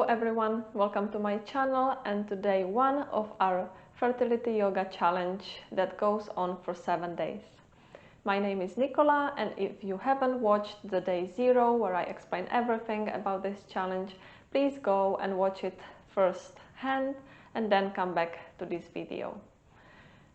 everyone, welcome to my channel and today one of our fertility yoga challenge that goes on for 7 days. My name is Nicola, and if you haven't watched the day 0 where I explain everything about this challenge, please go and watch it first hand and then come back to this video.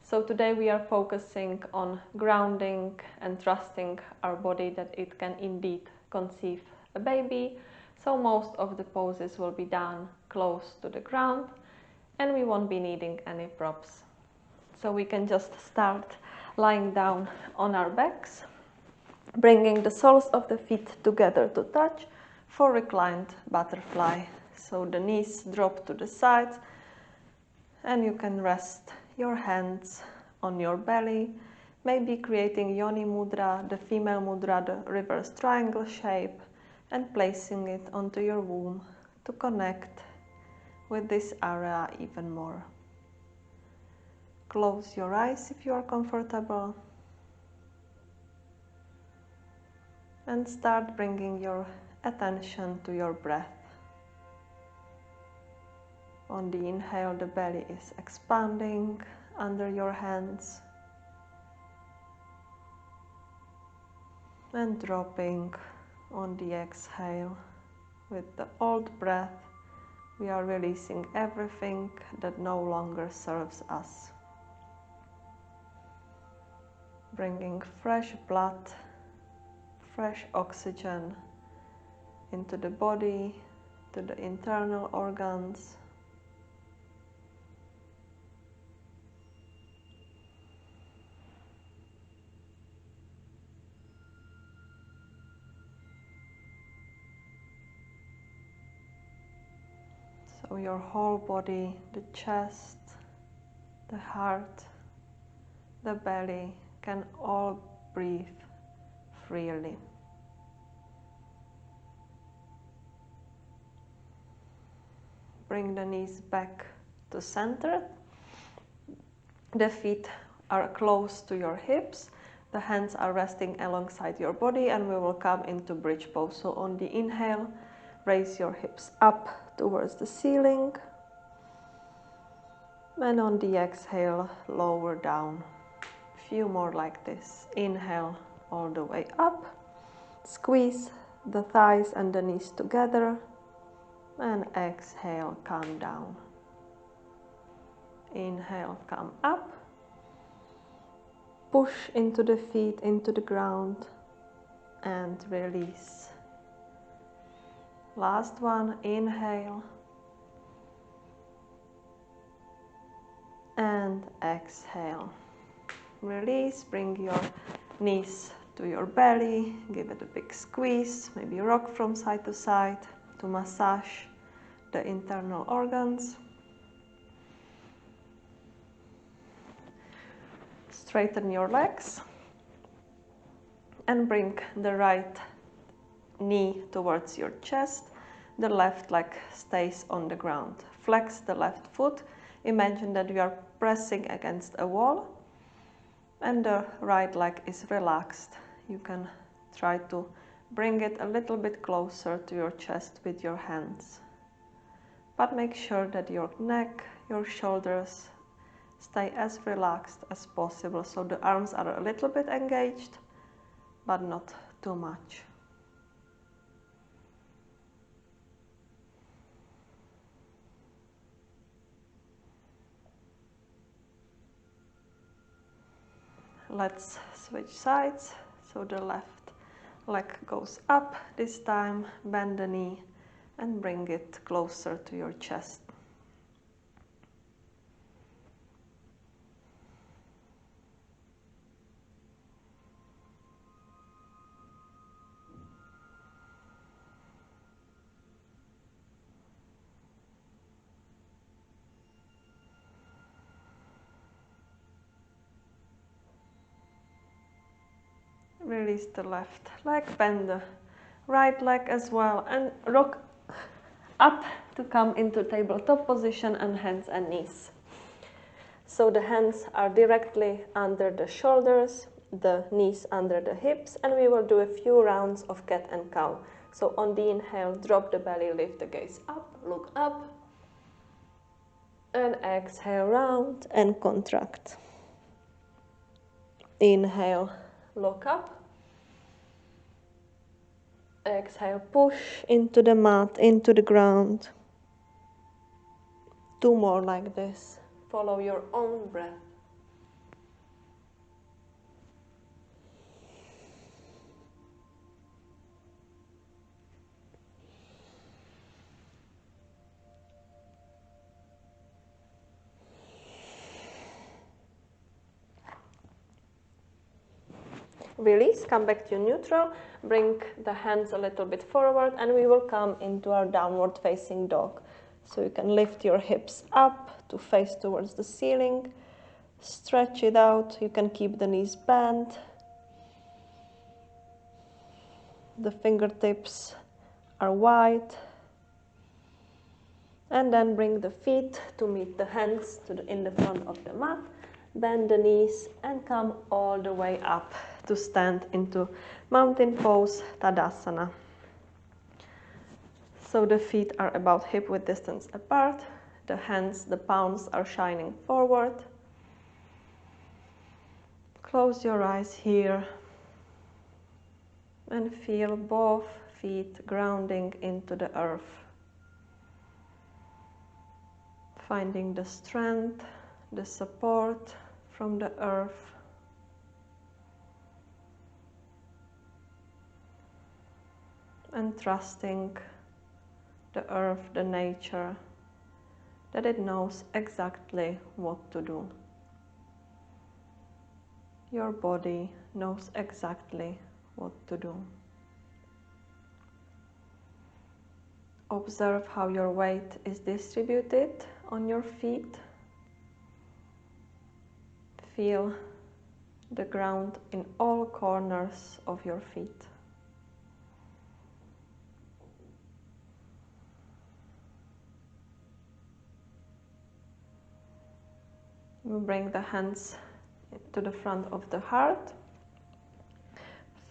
So today we are focusing on grounding and trusting our body that it can indeed conceive a baby. So most of the poses will be done close to the ground and we won't be needing any props. So we can just start lying down on our backs, bringing the soles of the feet together to touch for reclined butterfly. So the knees drop to the sides and you can rest your hands on your belly, maybe creating yoni mudra, the female mudra, the reverse triangle shape, and placing it onto your womb to connect with this area even more. Close your eyes if you are comfortable and start bringing your attention to your breath. On the inhale, the belly is expanding under your hands and dropping on the exhale. With the old breath, we are releasing everything that no longer serves us. Bringing fresh blood, fresh oxygen into the body, to the internal organs. So your whole body, the chest, the heart, the belly can all breathe freely. Bring the knees back to center. The feet are close to your hips. The hands are resting alongside your body and we will come into bridge pose. So on the inhale, raise your hips up towards the ceiling, and on the exhale, lower down. A few more like this. Inhale all the way up, squeeze the thighs and the knees together, and exhale, come down. Inhale, come up, push into the feet, into the ground, and release. Last one, inhale and exhale. Release, bring your knees to your belly, give it a big squeeze, maybe rock from side to side to massage the internal organs. Straighten your legs and bring the right knee towards your chest. The left leg stays on the ground. Flex the left foot. Imagine that you are pressing against a wall and the right leg is relaxed. You can try to bring it a little bit closer to your chest with your hands. But make sure that your neck, your shoulders stay as relaxed as possible. So the arms are a little bit engaged, but not too much. Let's switch sides. So the left leg goes up this time, bend the knee and bring it closer to your chest. Release the left leg, bend the right leg as well and rock up to come into tabletop position and hands and knees. So the hands are directly under the shoulders, the knees under the hips, and we will do a few rounds of cat and cow. So on the inhale, drop the belly, lift the gaze up. look up. And exhale, round and contract. Inhale, look up. Exhale, push into the mat, into the ground. 2 more like this. Follow your own breath. Release, come back to neutral, bring the hands a little bit forward, and we will come into our downward facing dog. So you can lift your hips up to face towards the ceiling, stretch it out, you can keep the knees bent, the fingertips are wide, and then bring the feet to meet the hands in the front of the mat, bend the knees and come all the way up to stand into mountain pose, Tadasana. So the feet are about hip width distance apart, the hands, the palms are shining forward. Close your eyes here and feel both feet grounding into the earth. Finding the strength, the support from the earth. And trusting the earth, the nature, that it knows exactly what to do. Your body knows exactly what to do. Observe how your weight is distributed on your feet. Feel the ground in all corners of your feet. You bring the hands to the front of the heart.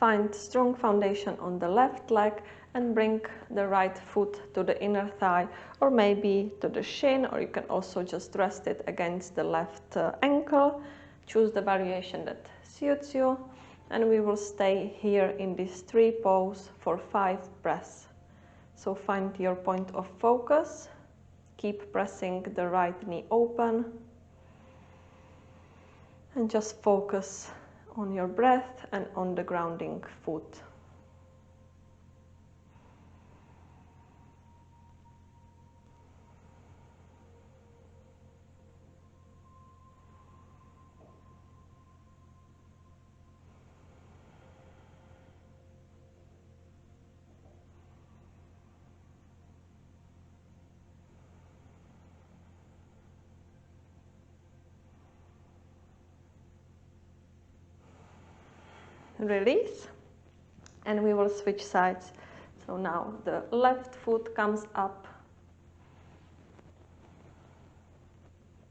Find strong foundation on the left leg and bring the right foot to the inner thigh or maybe to the shin, or you can also just rest it against the left ankle. Choose the variation that suits you, and we will stay here in this tree pose for 5 breaths. So find your point of focus. Keep pressing the right knee open. And just focus on your breath and on the grounding foot. Release, and we will switch sides. So now the left foot comes up.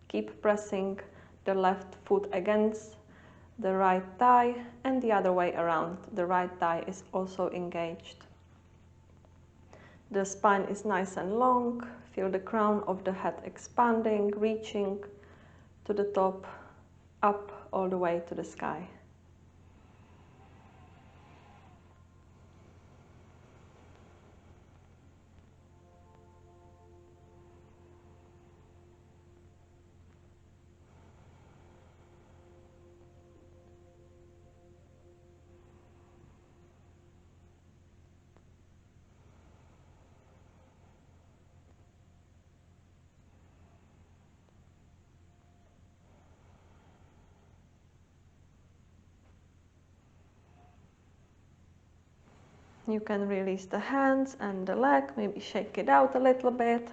Keep pressing the left foot against the right thigh and the other way around. The right thigh is also engaged. The spine is nice and long. Feel the crown of the head expanding, reaching to the top, up all the way to the sky. You can release the hands and the leg, maybe shake it out a little bit.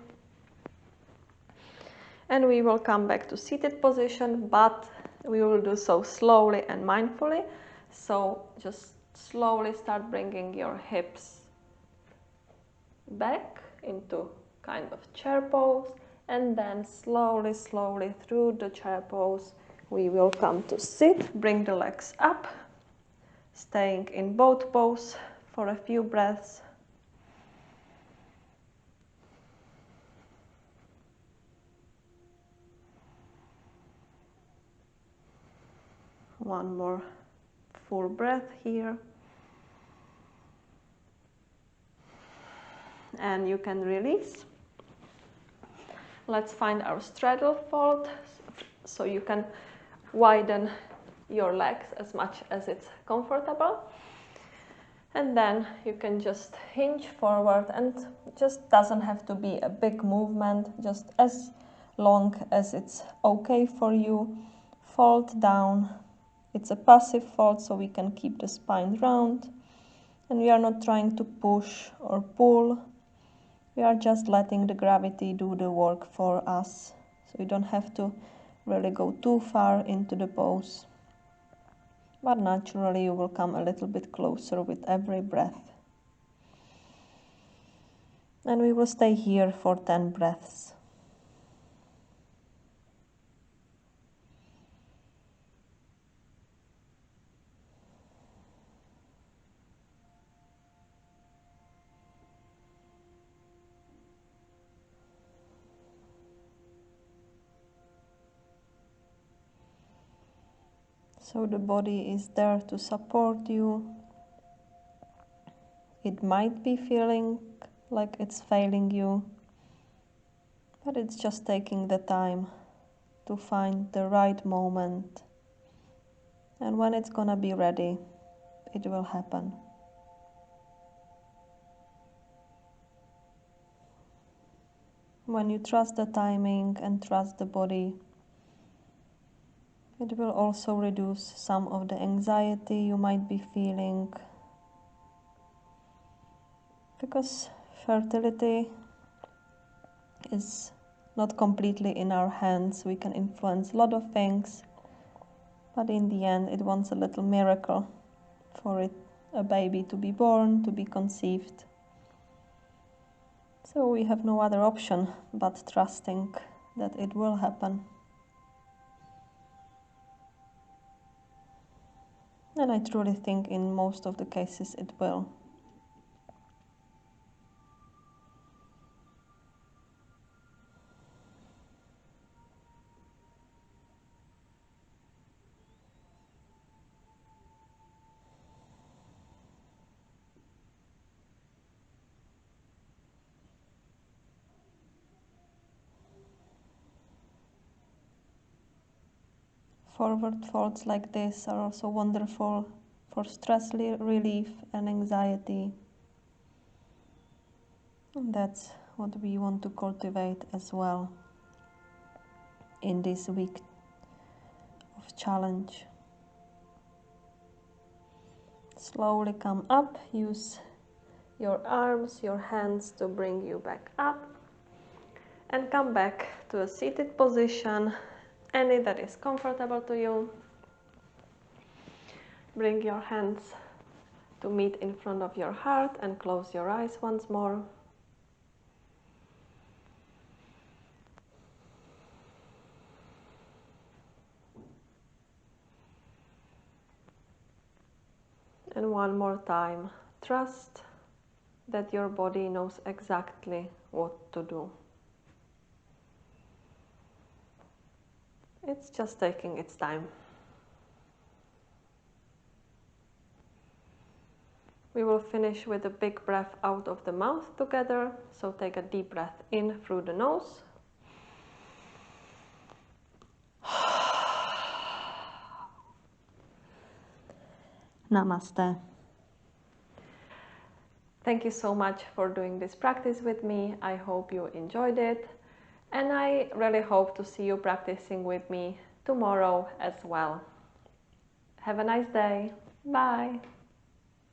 And we will come back to seated position, but we will do so slowly and mindfully. So just slowly start bringing your hips back into kind of chair pose, and then slowly through the chair pose, we will come to sit. Bring the legs up, staying in both pose for a few breaths. One more full breath here. And you can release. Let's find our straddle fold, so you can widen your legs as much as it's comfortable. And then you can just hinge forward, and just doesn't have to be a big movement, just as long as it's okay for you. Fold down. It's a passive fold, so we can keep the spine round. And we are not trying to push or pull. We are just letting the gravity do the work for us. So you don't have to really go too far into the pose. But naturally you will come a little bit closer with every breath. And we will stay here for 10 breaths. So the body is there to support you. It might be feeling like it's failing you, but it's just taking the time to find the right moment. And when it's gonna be ready, it will happen. When you trust the timing and trust the body, it will also reduce some of the anxiety you might be feeling. Because fertility is not completely in our hands. We can influence a lot of things, but in the end it wants a little miracle for a baby to be born, to be conceived. So we have no other option but trusting that it will happen. And I truly think in most of the cases it will. Forward folds like this are also wonderful for stress relief and anxiety. And that's what we want to cultivate as well in this week of challenge. Slowly come up, use your arms, your hands to bring you back up, and come back to a seated position, any that is comfortable to you. Bring your hands to meet in front of your heart and close your eyes once more. And one more time, trust that your body knows exactly what to do. It's just taking its time. We will finish with a big breath out of the mouth together. So take a deep breath in through the nose. Namaste. Thank you so much for doing this practice with me. I hope you enjoyed it. And I really hope to see you practicing with me tomorrow as well. Have a nice day. Bye.